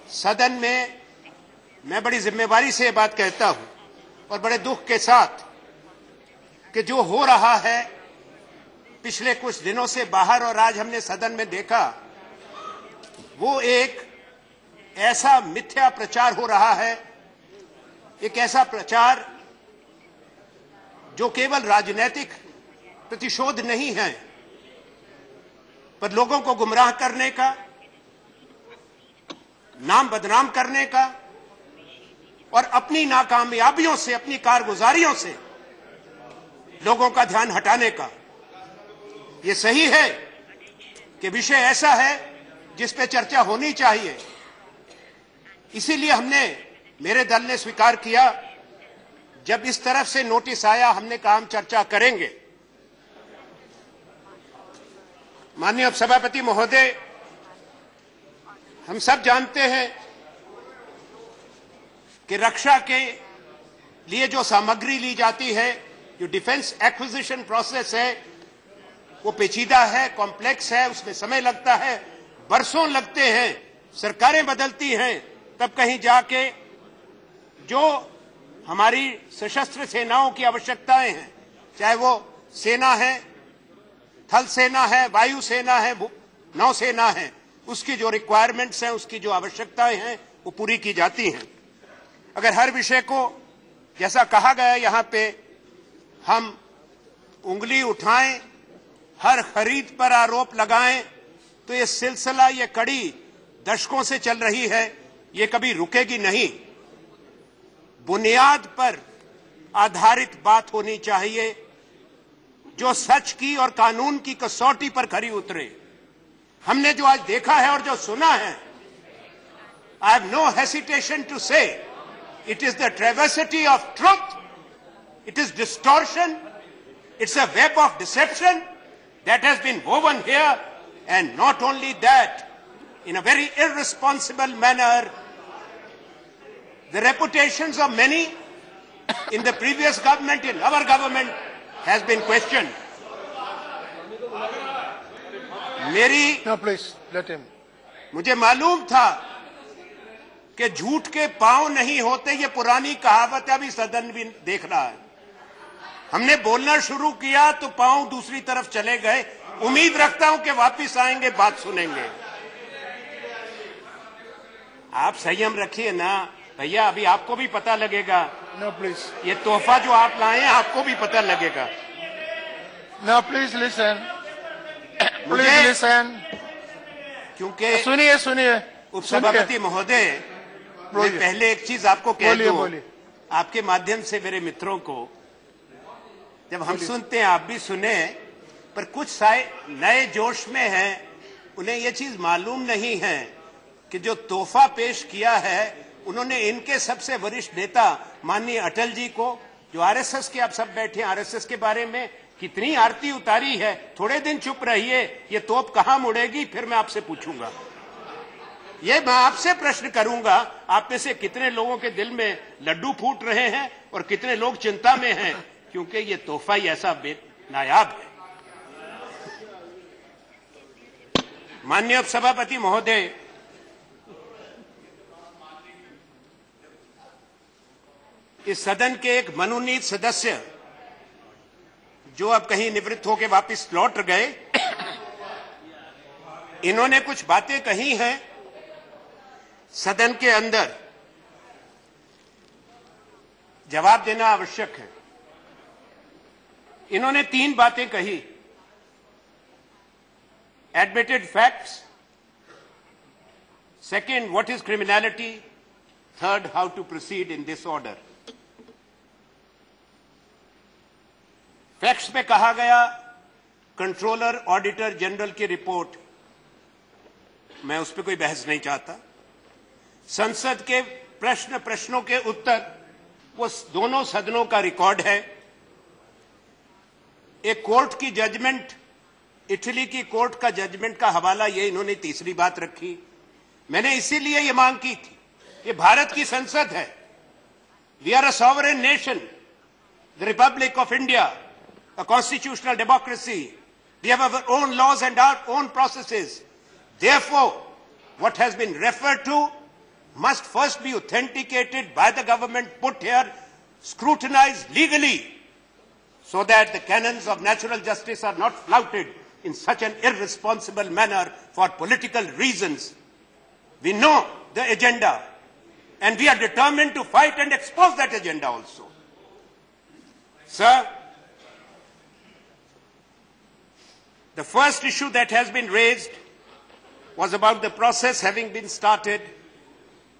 सदन में मैं बड़ी जिम्मेवारी से ये बात कहता हूं और बड़े दुख के साथ कि जो हो रहा है पिछले कुछ दिनों से बाहर और आज हमने सदन में देखा, वो एक ऐसा मिथ्या प्रचार हो रहा है, एक ऐसा प्रचार जो केवल राजनीतिक प्रतिशोध नहीं है, पर लोगों को गुमराह करने का, नाम बदनाम करने का और अपनी नाकामयाबियों से, अपनी कारगुजारियों से लोगों का ध्यान हटाने का। ये सही है कि विषय ऐसा है जिस पे चर्चा होनी चाहिए, इसीलिए मेरे दल ने स्वीकार किया। जब इस तरफ से नोटिस आया, हमने कहा हम चर्चा करेंगे। माननीय उपसभापति महोदय, हम सब जानते हैं कि रक्षा के लिए जो सामग्री ली जाती है, जो डिफेंस एक्विजिशन प्रोसेस है, वो पेचीदा है, कॉम्प्लेक्स है, उसमें समय लगता है, बरसों लगते हैं, सरकारें बदलती हैं, तब कहीं जाके जो हमारी सशस्त्र सेनाओं की आवश्यकताएं हैं, चाहे वो सेना है, थल सेना है, वायु सेना है, नौसेना है, उसकी जो रिक्वायरमेंट्स हैं, उसकी जो आवश्यकताएं हैं, वो पूरी की जाती हैं। अगर हर विषय को जैसा कहा गया यहां पे हम उंगली उठाएं, हर खरीद पर आरोप लगाएं, तो ये सिलसिला, ये कड़ी दशकों से चल रही है, ये कभी रुकेगी नहीं। बुनियाद पर आधारित बात होनी चाहिए जो सच की और कानून की कसौटी पर खरी उतरे। हमने जो आज देखा है और जो सुना है, I have no hesitation to say it is the travesty of truth, it is distortion, it's a web of deception that has been woven here, and not only that, in a very irresponsible manner, the reputations of many in the previous government, in our government, has been questioned. No, please, let him. मुझे मालूम था कि झूठ के पांव नहीं होते, ये पुरानी कहावत है, अभी सदन भी देख रहा है। हमने बोलना शुरू किया तो पांव दूसरी तरफ चले गए। उम्मीद रखता हूं कि वापस आएंगे, बात सुनेंगे। आप संयम रखिए ना भैया, अभी आपको भी पता लगेगा। No, please. ये तोहफा जो आप लाए हैं, आपको भी पता लगेगा। No, please listen. Please listen. क्योंकि सुनिए उपसभापति महोदय, मैं पहले एक चीज आपको कह दूं, आपके माध्यम से मेरे मित्रों को, जब हम सुनते हैं, आप भी सुने, पर कुछ नए जोश में हैं, उन्हें यह चीज मालूम नहीं है कि जो तोहफा पेश किया है उन्होंने इनके सबसे वरिष्ठ नेता माननीय अटल जी को, जो आरएसएस के, आप सब बैठे हैं, आरएसएस के बारे में कितनी आरती उतारी है। थोड़े दिन चुप रहिए, ये तोप कहां मुड़ेगी, फिर मैं आपसे पूछूंगा। ये मैं आपसे प्रश्न करूंगा, आप में से कितने लोगों के दिल में लड्डू फूट रहे हैं और कितने लोग चिंता में हैं, क्योंकि ये तोहफा ही ऐसा नायाब है। माननीय उपसभापति महोदय, इस सदन के एक मनोनीत सदस्य जो अब कहीं निवृत्त होकर वापस लौट गए, इन्होंने कुछ बातें कही हैं सदन के अंदर, जवाब देना आवश्यक है। इन्होंने 3 बातें कही: admitted facts, second, what is criminality, third, how to proceed in this order. Facts में कहा गया कंट्रोलर ऑडिटर जनरल की रिपोर्ट, मैं उस पर कोई बहस नहीं चाहता। संसद के प्रश्नों के उत्तर, वो दोनों सदनों का रिकॉर्ड है। एक कोर्ट की जजमेंट, इटली की कोर्ट का जजमेंट का हवाला, ये इन्होंने तीसरी बात रखी। मैंने इसीलिए ये मांग की थी, ये भारत की संसद है, we are a sovereign nation, the republic of India, a constitutional democracy. We have our own laws and our own processes. Therefore, what has been referred to must first be authenticated by the government, put here, scrutinized legally, so that the canons of natural justice are not flouted in such an irresponsible manner for political reasons. We know the agenda, and we are determined to fight and expose that agenda also. Sir, the first issue that has been raised was about the process having been started.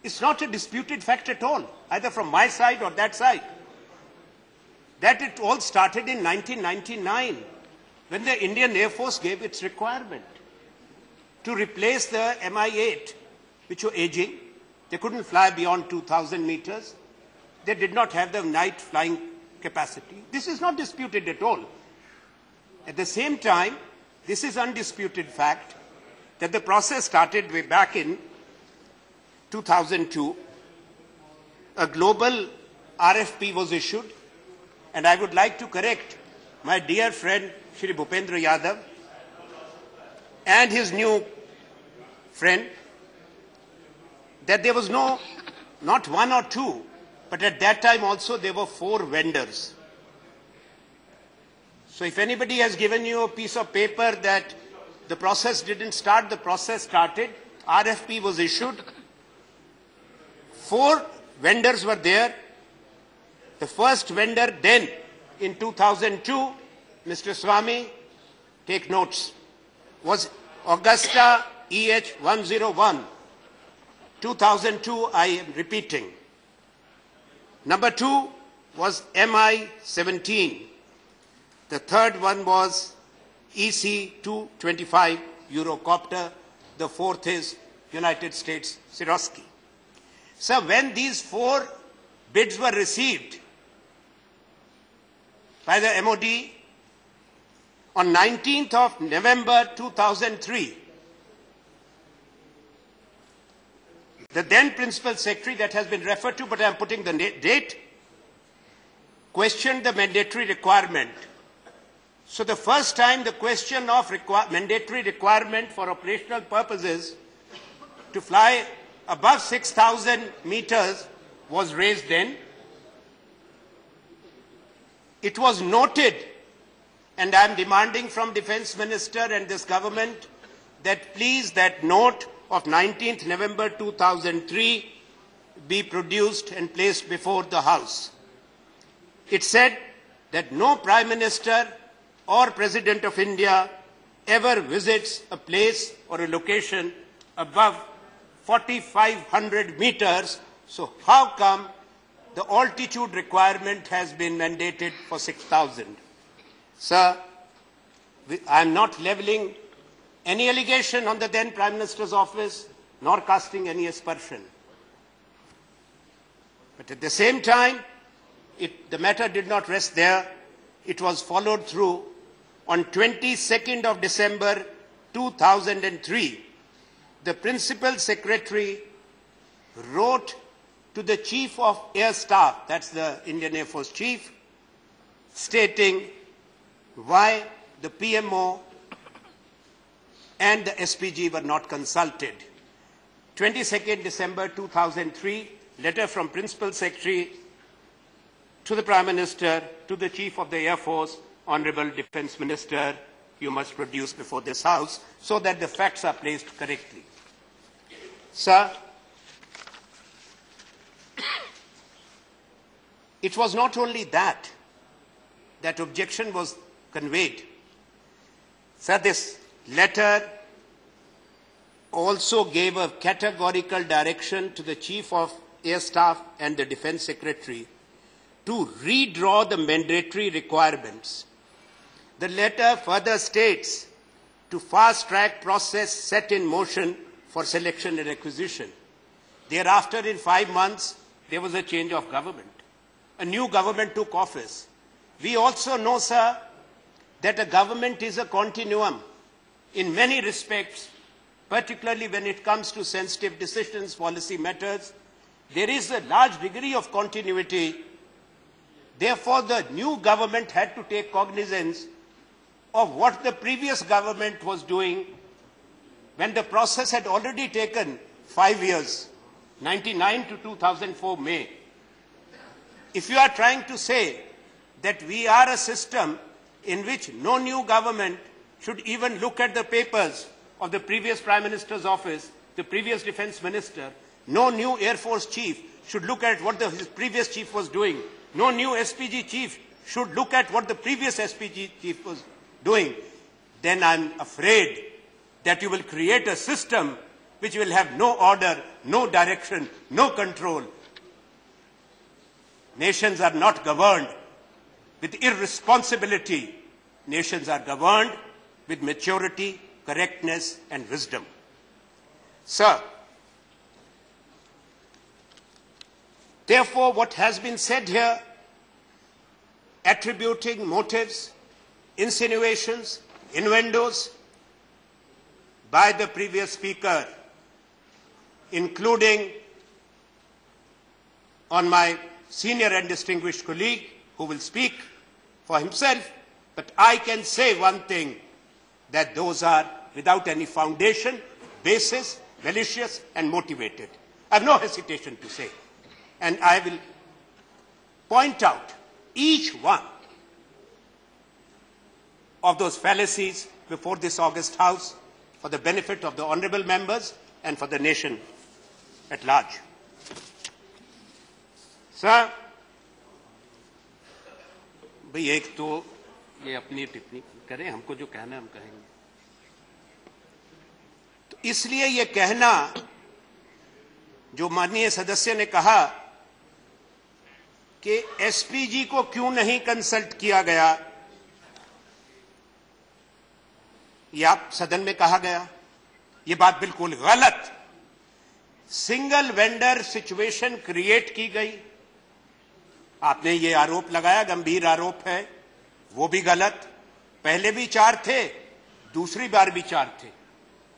It's not a disputed fact at all, either from my side or that side, that it all started in 1999, when the Indian Air Force gave its requirement to replace the Mi-8, which were aging. They couldn't fly beyond 2,000 meters. They did not have the night flying capacity. This is not disputed at all. At the same time, this is undisputed fact that the process started way back in 2002. A global RFP was issued, and I would like to correct my dear friend Shri Bhupendra Yadav and his new friend that there was not one or two, but at that time also there were 4 vendors. So if anybody has given you a piece of paper that the process didn't start, the process started, RFP was issued, 4 vendors were there. The first vendor then in 2002, Mr. Swami, take notes, was Augusta EH-101. 2002, I am repeating. Number 2 was Mi-17. The third one was EC-225 Eurocopter. The fourth is United States Sikorsky. So when these 4 bids were received by the MOD on 19th of November 2003, the then Principal Secretary, that has been referred to, but I am putting the date, questioned the mandatory requirement. So the first time the question of mandatory requirement for operational purposes to fly above 6,000 meters was raised then. It was noted, and I am demanding from Defence Minister and this government that please that note of 19th November 2003 be produced and placed before the House. It said that no Prime Minister or President of India ever visits a place or a location above 4,500 meters. So how come the altitude requirement has been mandated for 6,000? Sir, I am not leveling any allegation on the then Prime Minister's office, nor casting any aspersion. But at the same time, the matter did not rest there. It was followed through. On 22nd of December 2003, the Principal Secretary wrote to the Chief of Air Staff, that's the Indian Air Force Chief, stating why the PMO and the SPG were not consulted. 22nd December 2003, letter from Principal Secretary to the Prime Minister, to the Chief of the Air Force, Honorable Defence Minister, you must produce before this House so that the facts are placed correctly. Sir, it was not only that objection was conveyed. Sir, this letter also gave a categorical direction to the Chief of Air Staff and the Defence Secretary to redraw the mandatory requirements. The letter further states to fast-track process set in motion for selection and acquisition. Thereafter, in 5 months, there was a change of government. A new government took office. We also know, sir, that a government is a continuum in many respects, particularly when it comes to sensitive decisions, policy matters. There is a large degree of continuity. Therefore, the new government had to take cognizance of what the previous government was doing when the process had already taken 5 years. 99 to 2004 May, if you are trying to say that we are a system in which no new government should even look at the papers of the previous Prime Minister's office, the previous Defense Minister, no new Air Force chief should look at what his previous chief was doing, no new SPG chief should look at what the previous SPG chief was doing, then I'm afraid that you will create a system which will have no order, no direction, no control. Nations are not governed with irresponsibility. Nations are governed with maturity, correctness, and wisdom. Sir, therefore, what has been said here, attributing motives, insinuations, innuendos by the previous speaker, including on my senior and distinguished colleague who will speak for himself, but I can say one thing, that those are without any foundation, basis, malicious and motivated. I have no hesitation to say. And I will point out each one of those fallacies before this august House for the benefit of the honorable members and for the nation at large. Sir, भाई एक तो ये अपनी टिप्पणी करें, हमको जो कहना है हम कहेंगे। तो इसलिए ये कहना जो माननीय सदस्य ने कहा कि एसपीजी को क्यों नहीं कंसल्ट किया गया, ये आप सदन में कहा गया, ये बात बिल्कुल गलत। सिंगल वेंडर सिचुएशन क्रिएट की गई, आपने ये आरोप लगाया, गंभीर आरोप है, वो भी गलत। पहले भी 4 थे, दूसरी बार भी 4 थे,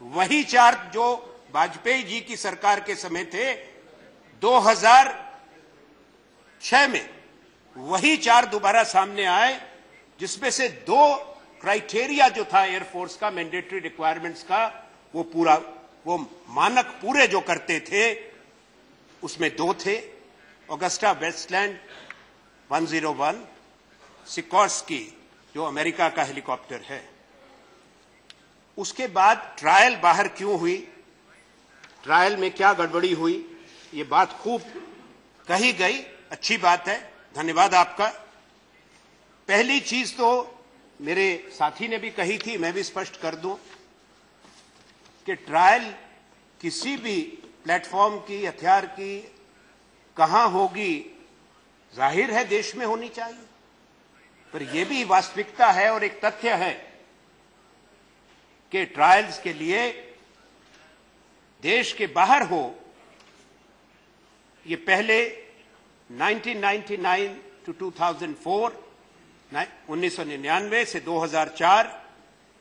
वही 4 जो वाजपेयी जी की सरकार के समय थे 2006 में, वही 4 दोबारा सामने आए, जिसमें से 2 क्राइटेरिया जो था एयरफोर्स का, मैंडेटरी रिक्वायरमेंट्स का, वो मानक पूरे जो करते थे, उसमें 2 थे, ऑगस्टा वेस्टलैंड 101, सिकॉर्स्की जो अमेरिका का हेलीकॉप्टर है। उसके बाद ट्रायल बाहर क्यों हुई, ट्रायल में क्या गड़बड़ी हुई, ये बात खूब कही गई, अच्छी बात है, धन्यवाद आपका। पहली चीज तो मेरे साथी ने भी कही थी, मैं भी स्पष्ट कर दूं कि ट्रायल किसी भी प्लेटफॉर्म की, हथियार की कहां होगी, जाहिर है देश में होनी चाहिए, पर यह भी वास्तविकता है और एक तथ्य है कि ट्रायल्स के लिए देश के बाहर हो। ये पहले 1999 टू 2004, 1999 से 2004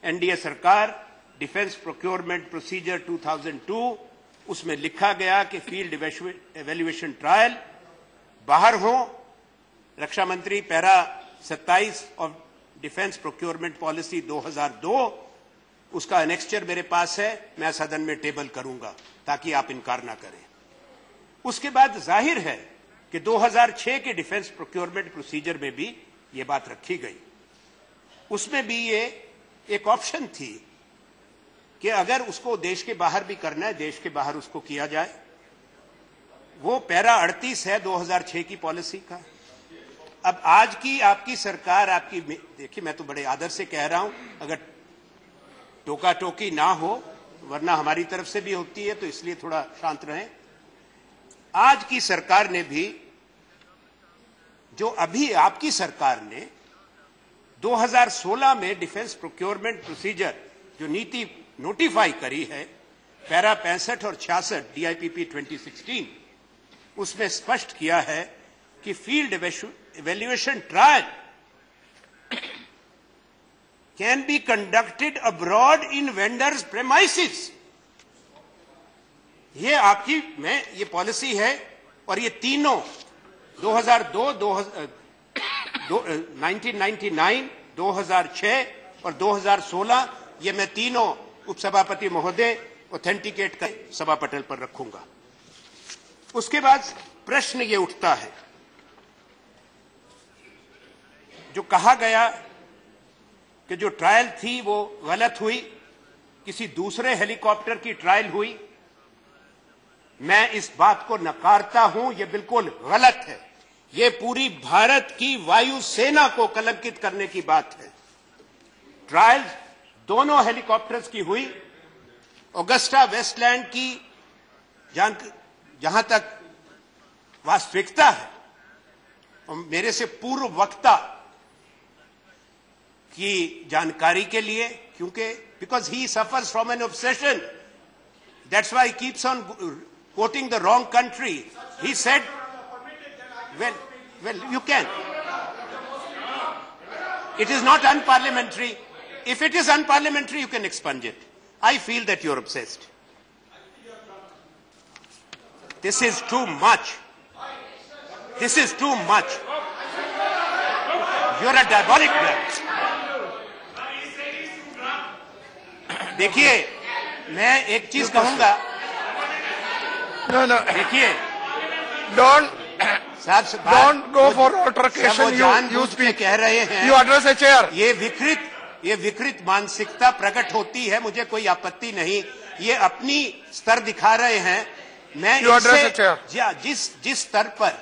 एनडीए सरकार, डिफेंस प्रोक्योरमेंट प्रोसीजर 2002, उसमें लिखा गया कि फील्ड एवेल्युएशन ट्रायल बाहर हो। रक्षा मंत्री पैरा 27 और डिफेंस प्रोक्योरमेंट पॉलिसी 2002, उसका एनेक्स्चर मेरे पास है, मैं सदन में टेबल करूंगा ताकि आप इनकार ना करें। उसके बाद जाहिर है कि 2006 के डिफेंस प्रोक्योरमेंट प्रोसीजर में भी ये बात रखी गई, उसमें भी ये एक ऑप्शन थी कि अगर उसको देश के बाहर भी करना है, देश के बाहर उसको किया जाए। वो पैरा 38 है 2006 की पॉलिसी का। अब आज की आपकी सरकार, आपकी, देखिए मैं तो बड़े आदर से कह रहा हूं, अगर टोका टोकी ना हो, वरना हमारी तरफ से भी होती है, तो इसलिए थोड़ा शांत रहें। आज की सरकार ने भी, जो अभी आपकी सरकार ने 2016 में डिफेंस प्रोक्योरमेंट प्रोसीजर जो नीति नोटिफाई करी है, पैरा 65 और 66 DIPP 2016, उसमें स्पष्ट किया है कि field evaluation trial can be conducted abroad in vendors' premises. ये आपकी ये पॉलिसी है, और ये तीनों 2002, 1999, 2006 और 2016, ये मैं तीनों उपसभापति महोदय ऑथेंटिकेट कर सभा पटल पर रखूंगा। उसके बाद प्रश्न ये उठता है, जो कहा गया कि जो ट्रायल थी वो गलत हुई, किसी दूसरे हेलीकॉप्टर की ट्रायल हुई। मैं इस बात को नकारता हूं, यह बिल्कुल गलत है। यह पूरी भारत की वायुसेना को कलंकित करने की बात है। ट्रायल दोनों हेलीकॉप्टर्स की हुई। ऑगस्टा वेस्टलैंड की जहां तक वास्तविकता है, और मेरे से पूर्व वक्ता की जानकारी के लिए, क्योंकि because he suffers from N obsession, that's why he keeps on quoting the wrong country. He said, well, you can. It is not unparliamentary. If it is unparliamentary, you can expunge it. I feel that you're obsessed. This is too much. This is too much. You're a diabolic man. देखिए, मैं एक चीज कहूंगा। No. देखिए, Don't go for altercation. You speak. कह रहे हैं, You address a chair. ये विकृत मानसिकता प्रकट होती है, मुझे कोई आपत्ति नहीं। ये अपनी स्तर दिखा रहे हैं। मैं जिस स्तर पर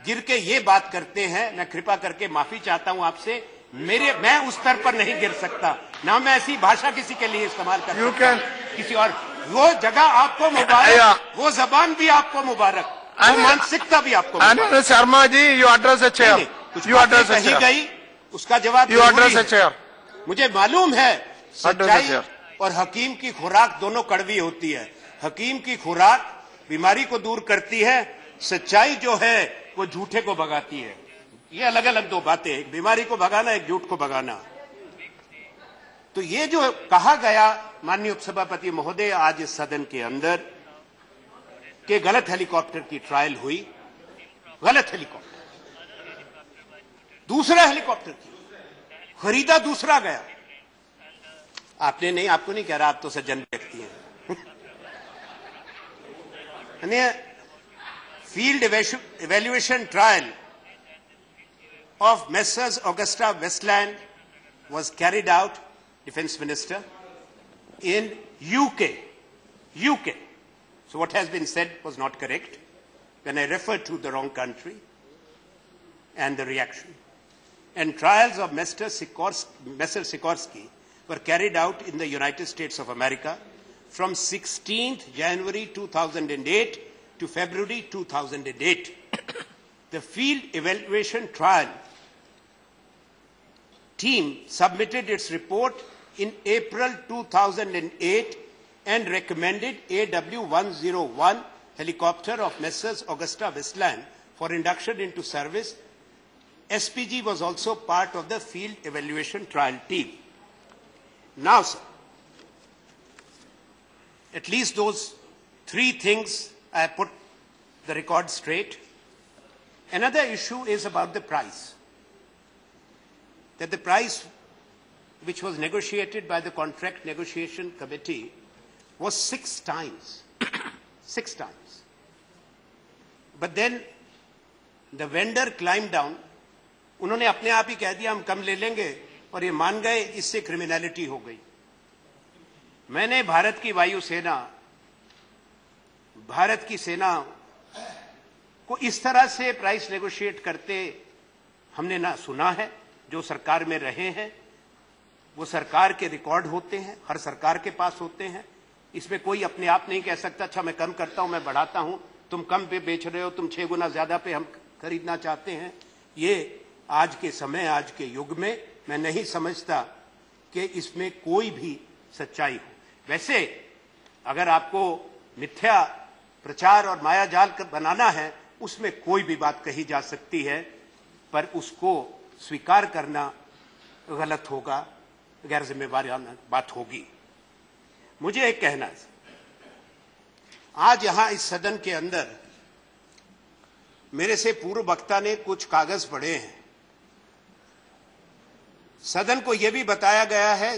गिर के ये बात करते हैं, मैं कृपा करके माफी चाहता हूं आपसे। मैं उस स्तर पर नहीं गिर सकता, ना मैं ऐसी भाषा किसी के लिए इस्तेमाल कर सकता हूं, किसी और। वो जगह आपको मुबारक, वो जबान भी आपको मुबारक, वो मानसिकता भी आपको मुबारक। Anand Sharma ji, you address a chair. कुछ बातें कही गई, उसका जवाब यू एड्रेस अ चेयर। मुझे मालूम है सच्चाई और हकीम की खुराक दोनों कड़वी होती है। हकीम की खुराक बीमारी को दूर करती है, सच्चाई जो है वो झूठे को भगाती है। ये अलग अलग दो बातें, एक बीमारी को भगाना, एक झूठ को भगाना। तो ये जो कहा गया माननीय उपसभापति महोदय आज इस सदन के अंदर कि गलत हेलीकॉप्टर की ट्रायल हुई, गलत हेलीकॉप्टर, दूसरा हेलीकॉप्टर की खरीदा, दूसरा गया। आपने नहीं, आपको नहीं कह रहा, आप तो सज्जन व्यक्ति हैं। Field evaluation trial of Messrs. Augusta Westland was carried out, Defence Minister, in UK. So what has been said was not correct when I referred to the wrong country and the reaction. And trials of Mr. Sikorsky were carried out in the United States of America from 16th January 2008 to February 2008. The field evaluation trial team submitted its report in April 2008 and recommended AW101 helicopter of Messrs. Augusta Westland for induction into service. SPG was also part of the field evaluation trial team. Now, sir, at least those three things I put the record straight. Another issue is about the price. That the price which was negotiated by the Contract Negotiation Committee was 6 times. 6 times. But then the vendor climbed down. उन्होंने अपने आप ही कह दिया हम कम ले लेंगे, और ये मान गए, इससे क्रिमिनलिटी हो गई। मैंने भारत की वायुसेना, भारत की सेना को इस तरह से प्राइस नेगोशिएट करते हमने ना सुना है। जो सरकार में रहे हैं वो सरकार के रिकॉर्ड होते हैं, हर सरकार के पास होते हैं। इसमें कोई अपने आप नहीं कह सकता अच्छा मैं कम करता हूं, मैं बढ़ाता हूं, तुम कम पे बेच रहे हो, तुम 6 गुना ज्यादा पे हम खरीदना चाहते हैं। ये आज के समय, आज के युग में मैं नहीं समझता कि इसमें कोई भी सच्चाई हो। वैसे अगर आपको मिथ्या प्रचार और मायाजाल बनाना है, उसमें कोई भी बात कही जा सकती है, पर उसको स्वीकार करना गलत होगा, गैर जिम्मेवाराना बात होगी। मुझे एक कहना है, आज यहां इस सदन के अंदर मेरे से पूर्व वक्ता ने कुछ कागज पढ़े हैं। सदन को यह भी बताया गया है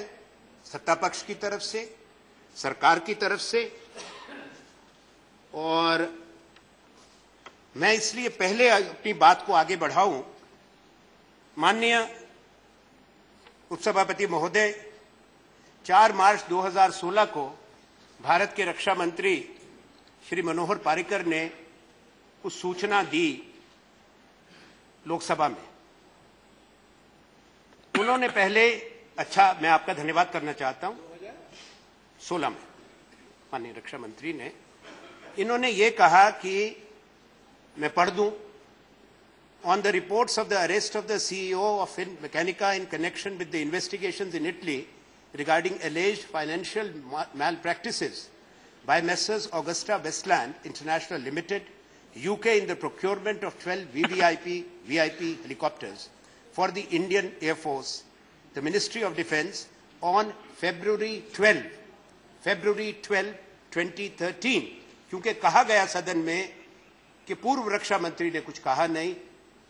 सत्ता पक्ष की तरफ से, सरकार की तरफ से और मैं इसलिए पहले अपनी बात को आगे बढ़ाऊं। माननीय उपसभापति महोदय, 4 मार्च 2016 को भारत के रक्षा मंत्री श्री मनोहर पर्रिकर ने कुछ सूचना दी लोकसभा में। उन्होंने पहले, अच्छा मैं आपका धन्यवाद करना चाहता हूं, 16 में माननीय रक्षा मंत्री ने, इन्होंने ये कहा कि मैं पढ़ दूं, on the reports of the arrest of the CEO of Mechanica in connection with the investigations in Italy regarding alleged financial malpractices by Messrs. Augusta Westland International Limited, UK, in the procurement of 12 VIP helicopters for the Indian Air Force, the Ministry of Defence on February 12, 2013, क्योंकि कहा गया सदन में कि पूर्व रक्षा मंत्री ने कुछ कहा नहीं,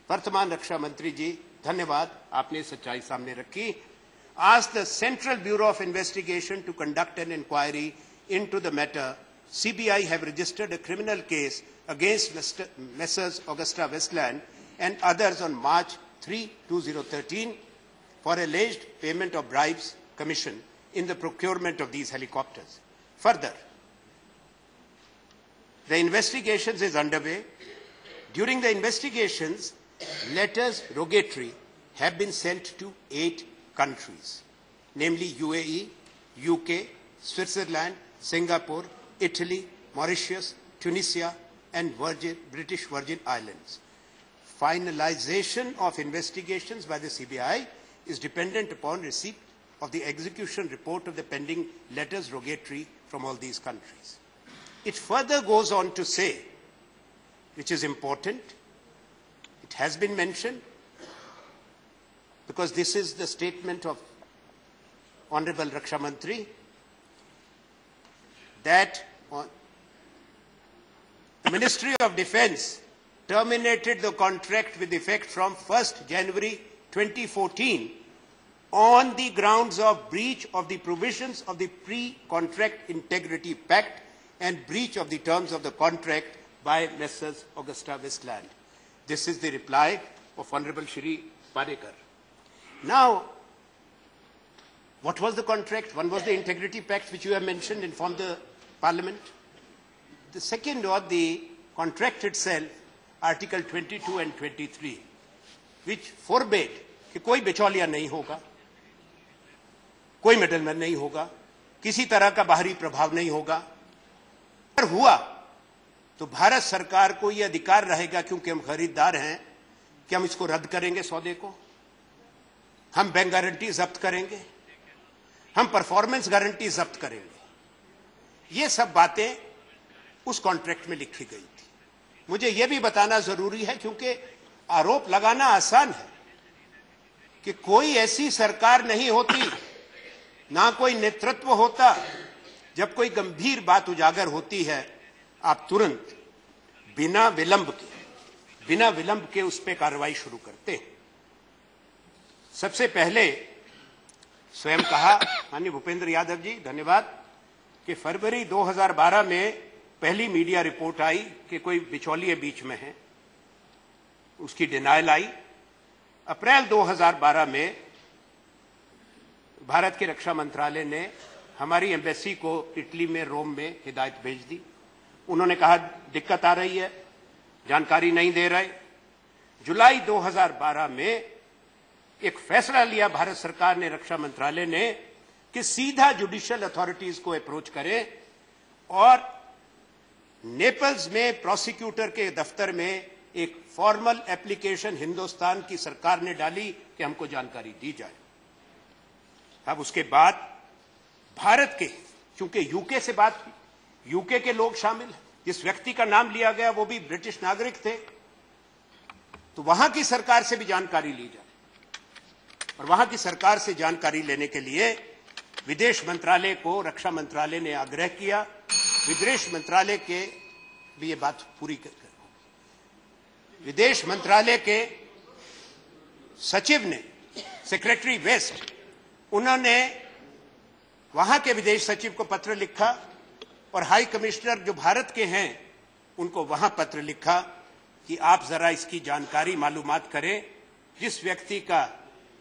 वर्तमान रक्षा मंत्री जी धन्यवाद, आपने सच्चाई सामने रखी। Asked the Central Bureau of Investigation to conduct an inquiry into the matter. CBI have registered a criminal case against Messrs. Augusta Westland and others on March 3, 2013 for alleged payment of bribes commission in the procurement of these helicopters. Further, the investigations is underway. During the investigations, letters rogatory have been sent to 8 countries, namely UAE, UK, Switzerland, Singapore, Italy, Mauritius, Tunisia, and British Virgin Islands. Finalization of investigations by the CBI is dependent upon receipt of the execution report of the pending letters rogatory from all these countries. It further goes on to say, which is important, it has been mentioned, because this is the statement of Honorable Raksha Mantri, that the Ministry of Defence terminated the contract with effect from 1st January 2014 on the grounds of breach of the provisions of the Pre-Contract Integrity Pact and breach of the terms of the contract by Messrs. Augusta Westland. This is the reply of Honorable Shri Parikar. Now, what was the contract? One was the Integrity Pact, which you have mentioned, informed the Parliament. The second was the contract itself, Article 22 and 23, which forbade कि कोई बिचौलिया नहीं होगा, कोई middleman नहीं होगा, किसी तरह का बाहरी प्रभाव नहीं होगा। अगर हुआ तो भारत सरकार को यह अधिकार रहेगा, क्योंकि हम खरीदार हैं, कि हम इसको रद्द करेंगे सौदे को, हम बैंक गारंटी जब्त करेंगे, हम परफॉर्मेंस गारंटी जब्त करेंगे। ये सब बातें उस कॉन्ट्रैक्ट में लिखी गई थी। मुझे यह भी बताना जरूरी है, क्योंकि आरोप लगाना आसान है कि कोई ऐसी सरकार नहीं होती, ना कोई नेतृत्व होता, जब कोई गंभीर बात उजागर होती है आप तुरंत बिना विलंब के उस पर कार्रवाई शुरू करते हैं। सबसे पहले स्वयं कहा माननीय भूपेंद्र यादव जी, धन्यवाद, कि फरवरी 2012 में पहली मीडिया रिपोर्ट आई कि कोई बिचौलिए बीच में है, उसकी डिनायल आई। अप्रैल 2012 में भारत के रक्षा मंत्रालय ने हमारी एम्बेसी को इटली में, रोम में हिदायत भेज दी। उन्होंने कहा दिक्कत आ रही है, जानकारी नहीं दे रहे। जुलाई 2012 में एक फैसला लिया भारत सरकार ने, रक्षा मंत्रालय ने, कि सीधा जुडिशियल अथॉरिटीज को अप्रोच करें और नेपल्स में प्रोसिक्यूटर के दफ्तर में एक फॉर्मल एप्लीकेशन हिंदुस्तान की सरकार ने डाली कि हमको जानकारी दी जाए। अब उसके बाद भारत के, चूंकि यूके से बात हुई, यूके के लोग शामिल हैं, जिस व्यक्ति का नाम लिया गया वो भी ब्रिटिश नागरिक थे, तो वहां की सरकार से भी जानकारी ली जाए। और वहां की सरकार से जानकारी लेने के लिए विदेश मंत्रालय को रक्षा मंत्रालय ने आग्रह किया। विदेश मंत्रालय के भी ये बात पूरी कर, विदेश मंत्रालय के सचिव ने, सेक्रेटरी वेस्ट, उन्होंने वहां के विदेश सचिव को पत्र लिखा और हाई कमिश्नर जो भारत के हैं उनको वहां पत्र लिखा कि आप जरा इसकी जानकारी मालूमात करें। जिस व्यक्ति का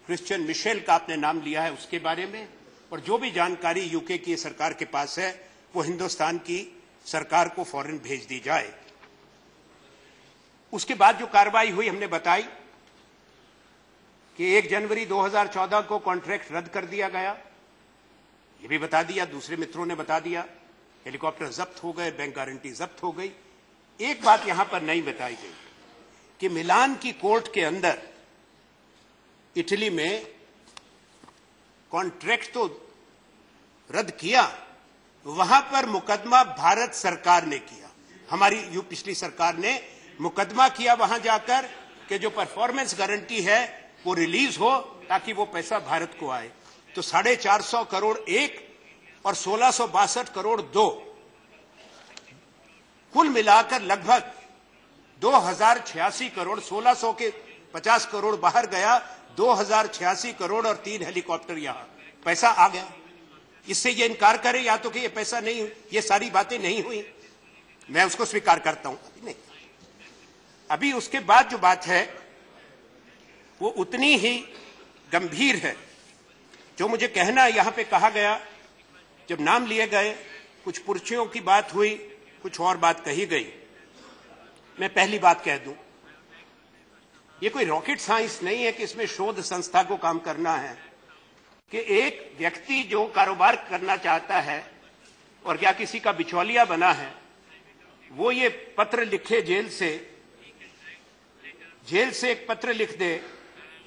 क्रिश्चियन मिशेल का आपने नाम लिया है उसके बारे में, और जो भी जानकारी यूके की सरकार के पास है वो हिंदुस्तान की सरकार को फौरन भेज दी जाए। उसके बाद जो कार्रवाई हुई हमने बताई कि 1 जनवरी 2014 को कॉन्ट्रैक्ट रद्द कर दिया गया। ये भी बता दिया, दूसरे मित्रों ने बता दिया, हेलीकॉप्टर जब्त हो गए, बैंक गारंटी जब्त हो गई। एक बात यहां पर नहीं बताई गई कि मिलान की कोर्ट के अंदर इटली में कॉन्ट्रैक्ट तो रद्द किया, वहां पर मुकदमा भारत सरकार ने किया। हमारी पिछली सरकार ने मुकदमा किया वहां जाकर कि जो परफॉर्मेंस गारंटी है वो रिलीज हो ताकि वो पैसा भारत को आए। तो 450 करोड़ एक और 1662 करोड़ दो, कुल मिलाकर लगभग 2086 करोड़, 1600 के 50 करोड़ बाहर गया, 2086 करोड़ और 3 हेलीकॉप्टर यहां पैसा आ गया। इससे ये इनकार करे या तो कि ये पैसा नहीं, ये सारी बातें नहीं हुई, मैं उसको स्वीकार करता हूं। अभी नहीं, अभी उसके बाद जो बात है वो उतनी ही गंभीर है। जो मुझे कहना यहां पे कहा गया, जब नाम लिए गए, कुछ पुर्चियों की बात हुई, कुछ और बात कही गई। मैं पहली बात कह दूं, ये कोई रॉकेट साइंस नहीं है कि इसमें शोध संस्था को काम करना है कि एक व्यक्ति जो कारोबार करना चाहता है और क्या किसी का बिचौलिया बना है, वो ये पत्र लिखे जेल से एक पत्र लिख दे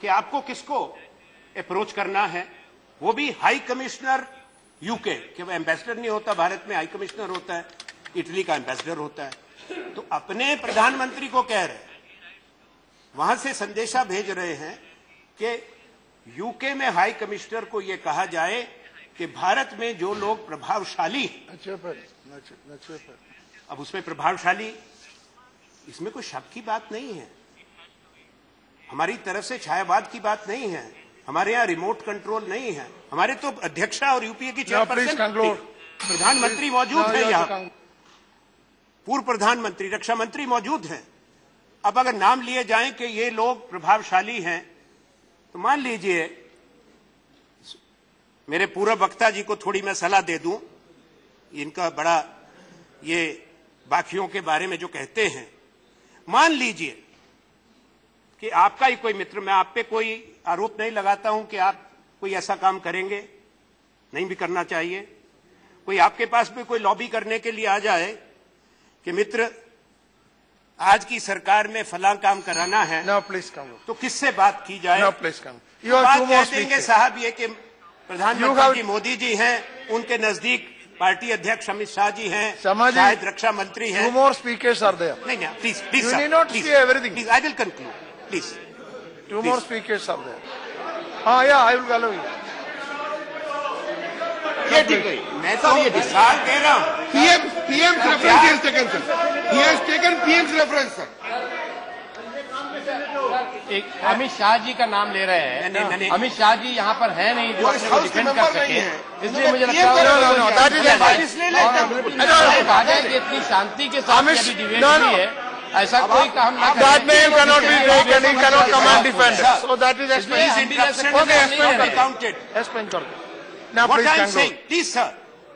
कि आपको किसको अप्रोच करना है, वो भी हाई कमिश्नर यूके, कि वो एम्बेसडर नहीं होता भारत में, हाई कमिश्नर होता है, इटली का एम्बेसडर होता है। तो अपने प्रधानमंत्री को कह रहे, वहां से संदेशा भेज रहे हैं कि यूके में हाई कमिश्नर को यह कहा जाए कि भारत में जो लोग प्रभावशाली, अब उसमें प्रभावशाली, इसमें कोई शक की बात नहीं है, हमारी तरफ से छायावाद की बात नहीं है, हमारे यहाँ रिमोट कंट्रोल नहीं है, हमारे तो अध्यक्षा और यूपीए की चेयरपर्सन, प्रधानमंत्री मौजूद है यहाँ, पूर्व प्रधानमंत्री, रक्षा मंत्री मौजूद हैं। अब अगर नाम लिए जाएं कि ये लोग प्रभावशाली हैं, तो मान लीजिए, मेरे पूर्व वक्ता जी को थोड़ी मैं सलाह दे दूं, इनका बड़ा ये बाकियों के बारे में जो कहते हैं, मान लीजिए कि आपका ही कोई मित्र, मैं आप पे कोई आरोप नहीं लगाता हूं कि आप कोई ऐसा काम करेंगे, नहीं भी करना चाहिए, कोई आपके पास भी कोई लॉबी करने के लिए आ जाए कि मित्र आज की सरकार में फलां काम कराना है, तो किससे बात की जाए? बात कह देंगे साहब ये कि प्रधानमंत्री मोदी जी हैं, उनके नजदीक पार्टी अध्यक्ष अमित शाह जी हैं, शायद रक्षा मंत्री हैं। नहीं, please please please, I will conclude, please. Two more speakers are there. Yeah, I will allow you. ये ठीक है, मैं तो ये विशाल कह रहा हूँ। PM's reference he has taken, sir. He has taken PM's reference, sir. एक अमित शाह जी का नाम ले रहे हैं। अमित शाह जी यहाँ पर है नहीं जो अपने को डिफेंड कर सके, इसलिए मुझे लगता है कि इतनी शांति के साथ अभी डिबेट हुई है, ऐसा कोई काम ना करें। That name cannot be taken, he cannot come and defend. So that is explained. Okay, explain. Now What please I am conclude. saying, please sir,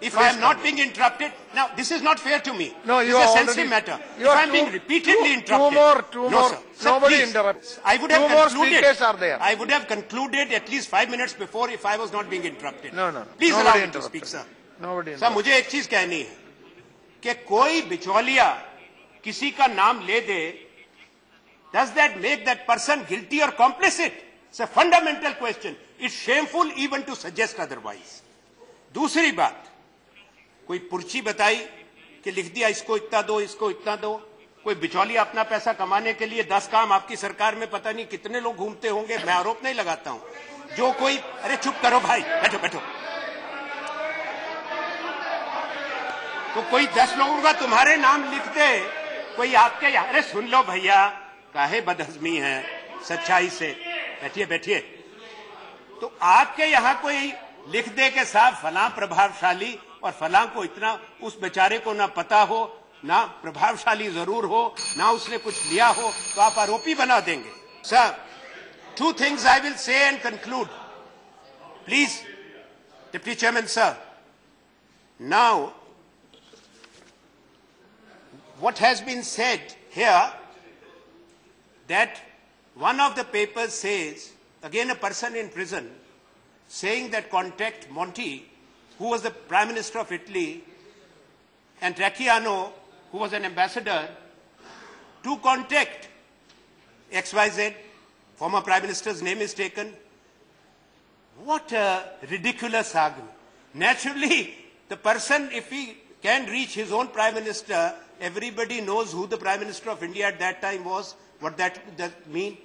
if I am not being interrupted, now this is not fair to me. No, this you is a are sensitive already- matter. you If are I am being two- repeatedly two interrupted, more. No, sir. Sir, Nobody please. interrupts. I would have Two more concluded. speakers are there. I would have concluded at least 5 minutes before if I was not being interrupted. No. Please Nobody allow me to interrupted. speak, sir. Nobody sir interrupts. मुझे एक चीज कहनी है कि कोई बिचौलिया किसी का नाम ले दे, does that make that person guilty or complicit? It's a fundamental question. It's shameful even to suggest otherwise. दूसरी बात, कोई पुर्ची बताई कि लिख दिया इसको इतना दो, इसको इतना दो, कोई बिचौलिया अपना पैसा कमाने के लिए 10 काम आपकी सरकार में पता नहीं कितने लोग घूमते होंगे, मैं आरोप नहीं लगाता हूं। जो कोई, अरे चुप करो भाई, बैठो बैठो, तो कोई 10 लोगों का तुम्हारे नाम लिख दे, कोई आपके, अरे सुन लो भैया, काहे बदहजमी है, सच्चाई से बैठिए बैठिए, तो आपके यहां कोई लिख दे के साहब फलां प्रभावशाली और फलां को इतना, उस बेचारे को ना पता हो ना प्रभावशाली जरूर हो, ना उसने कुछ लिया हो, तो आप आरोपी बना देंगे। Sir, 2 things I will say and conclude. Please, Deputy Chairman, sir. Now, what has been said here, that one of the papers says, again a person in prison, saying that contact Monti, who was the Prime Minister of Italy, and Tracchiano, who was an ambassador, to contact XYZ, former Prime Minister's name is taken. What a ridiculous argument. Naturally, the person, if he can reach his own Prime Minister, everybody knows who the Prime Minister of India at that time was, what that mean.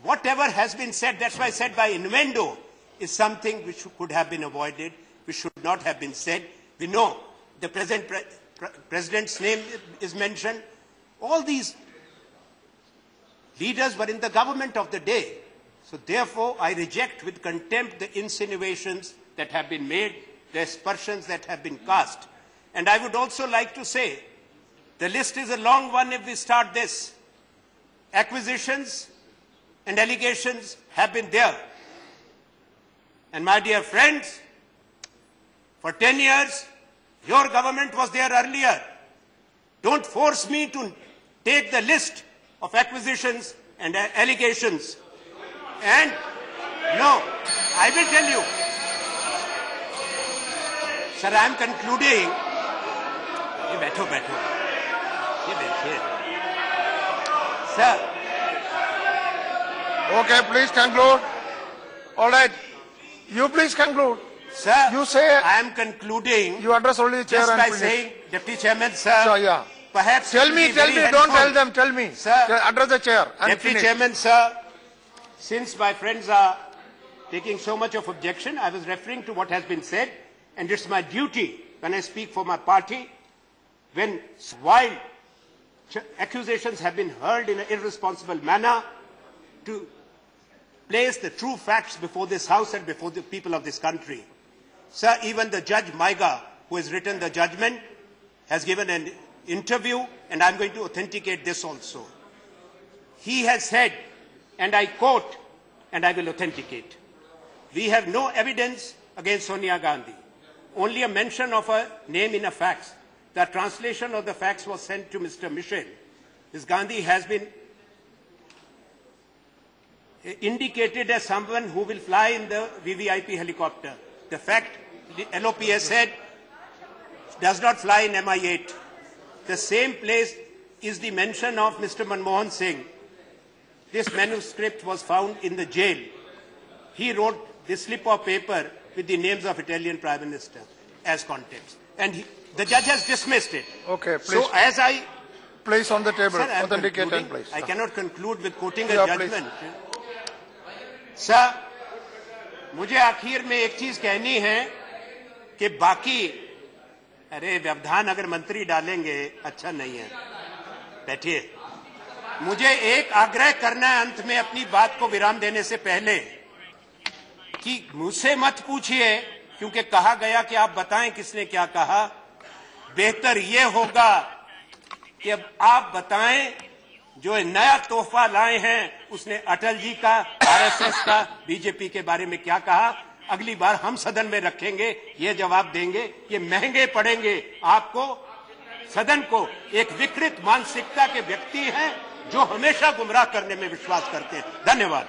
Whatever has been said, that's why I said by innuendo, is something which could have been avoided, which should not have been said. We know the present president's name is mentioned. All these leaders were in the government of the day. So therefore, I reject with contempt the insinuations that have been made, the aspersions that have been cast. And I would also like to say, the list is a long one if we start this. Acquisitions and allegations have been there. And my dear friends, for 10 years, your government was there earlier. Don't force me to take the list of acquisitions and allegations. And no, I will tell you. Sir, I am concluding. ये बैठो बैठो, ये बैठिए. Sir. Okay, please conclude. All right, you please conclude. Sir, you say I am concluding. You address only the chair just and by finish. Saying, Deputy Chairman, sir. Sure, yeah. Perhaps tell me. Don't tell them. Tell me. Sir, address the chair and Deputy finish. Chairman, sir. Since my friends are taking so much of objection, I was referring to what has been said, and it's my duty when I speak for my party, while accusations have been hurled in an irresponsible manner, to place the true facts before this House and before the people of this country. Sir, even the Judge Maiga, who has written the judgment, has given an interview, and I'm going to authenticate this also. He has said, and I quote, and I will authenticate, "We have no evidence against Sonia Gandhi, only a mention of a name in a fax. The translation of the fax was sent to Mr. Michel. Ms. Gandhi has been indicated as someone who will fly in the VVIP helicopter. The fact, the LOPS said, does not fly in MI8. The same place is the mention of Mr. Manmohan Singh. This manuscript was found in the jail. He wrote this slip of paper with the names of Italian Prime Minister as context. And the judge has dismissed it. Okay, please. So as I... Place on the table. Sir, authenticate and place. I cannot conclude with quoting a Yeah, judgment. Sir, मुझे आखिर में एक चीज कहनी है कि बाकी अरे व्यवधान अगर मंत्री डालेंगे अच्छा नहीं है. बैठिए. मुझे एक आग्रह करना है अंत में अपनी बात को विराम देने से पहले कि मुझसे मत पूछिए, क्योंकि कहा गया कि आप बताएं किसने क्या कहा. बेहतर ये होगा कि अब आप बताएं जो नया तोहफा लाए हैं, उसने अटल जी का, आरएसएस का, बीजेपी के बारे में क्या कहा. अगली बार हम सदन में रखेंगे, ये जवाब देंगे. ये महंगे पड़ेंगे आपको, सदन को. एक विकृत मानसिकता के व्यक्ति हैं जो हमेशा गुमराह करने में विश्वास करते हैं. धन्यवाद.